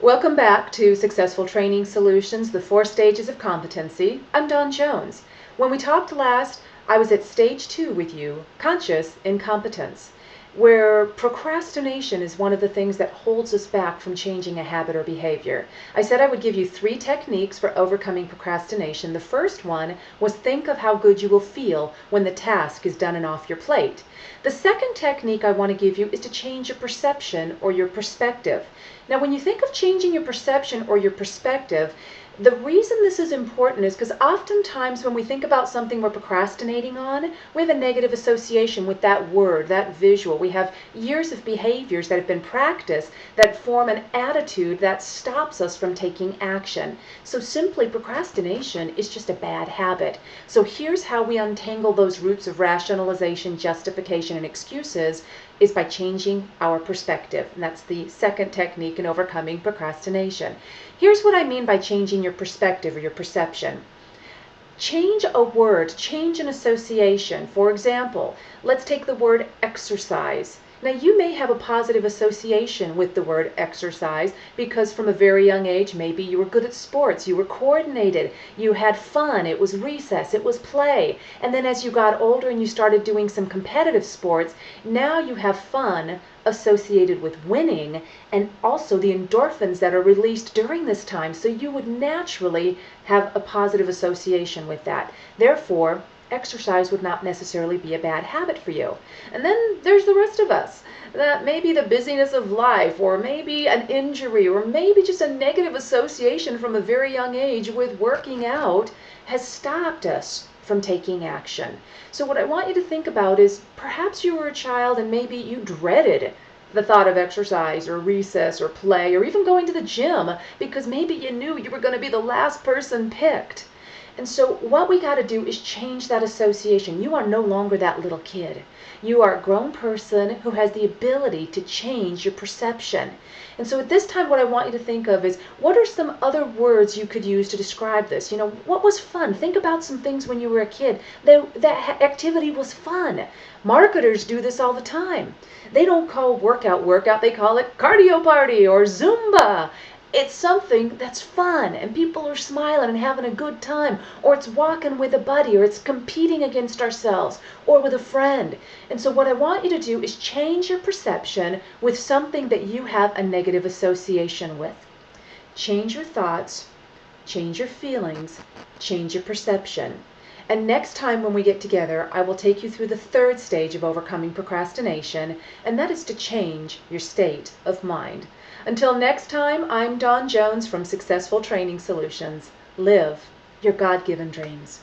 Welcome back to Successful Training Solutions, the 4 stages of competency. I'm Dawn Jones. When we talked last, I was at stage 2 with you, conscious incompetence, where procrastination is one of the things that holds us back from changing a habit or behavior. I said I would give you 3 techniques for overcoming procrastination. The first one was think of how good you will feel when the task is done and off your plate. The second technique I want to give you is to change your perception or your perspective. Now, when you think of changing your perception or your perspective, the reason this is important is because oftentimes when we think about something we're procrastinating on, we have a negative association with that word, that visual. We have years of behaviors that have been practiced that form an attitude that stops us from taking action. So simply, procrastination is just a bad habit. So here's how we untangle those roots of rationalization, justification, and excuses is by changing our perspective. And that's the second technique in overcoming procrastination. Here's what I mean by changing your perspective or your perception. Change a word, change an association. For example, let's take the word exercise. Now, you may have a positive association with the word exercise because from a very young age, maybe you were good at sports, you were coordinated, you had fun, it was recess, it was play. And then as you got older and you started doing some competitive sports, now you have fun associated with winning and also the endorphins that are released during this time. So you would naturally have a positive association with that. Therefore, exercise would not necessarily be a bad habit for you. And then there's the rest of us. That maybe the busyness of life, or maybe an injury, or maybe just a negative association from a very young age with working out has stopped us from taking action. So what I want you to think about is perhaps you were a child and maybe you dreaded the thought of exercise or recess or play or even going to the gym because maybe you knew you were going to be the last person picked. And so what we got to do is change that association. You are no longer that little kid. You are a grown person who has the ability to change your perception. And so at this time, what I want you to think of is, what are some other words you could use to describe this? What was fun? Think about some things when you were a kid. That activity was fun. Marketers do this all the time. They don't call workout, they call it cardio party or Zumba. It's something that's fun and people are smiling and having a good time, or it's walking with a buddy, or it's competing against ourselves or with a friend. And so what I want you to do is change your perception with something that you have a negative association with. Change your thoughts, change your feelings, change your perception. And next time when we get together, I will take you through the 3rd stage of overcoming procrastination, and that is to change your state of mind. Until next time, I'm Dawn Jones from Successful Training Solutions. Live your God-given dreams.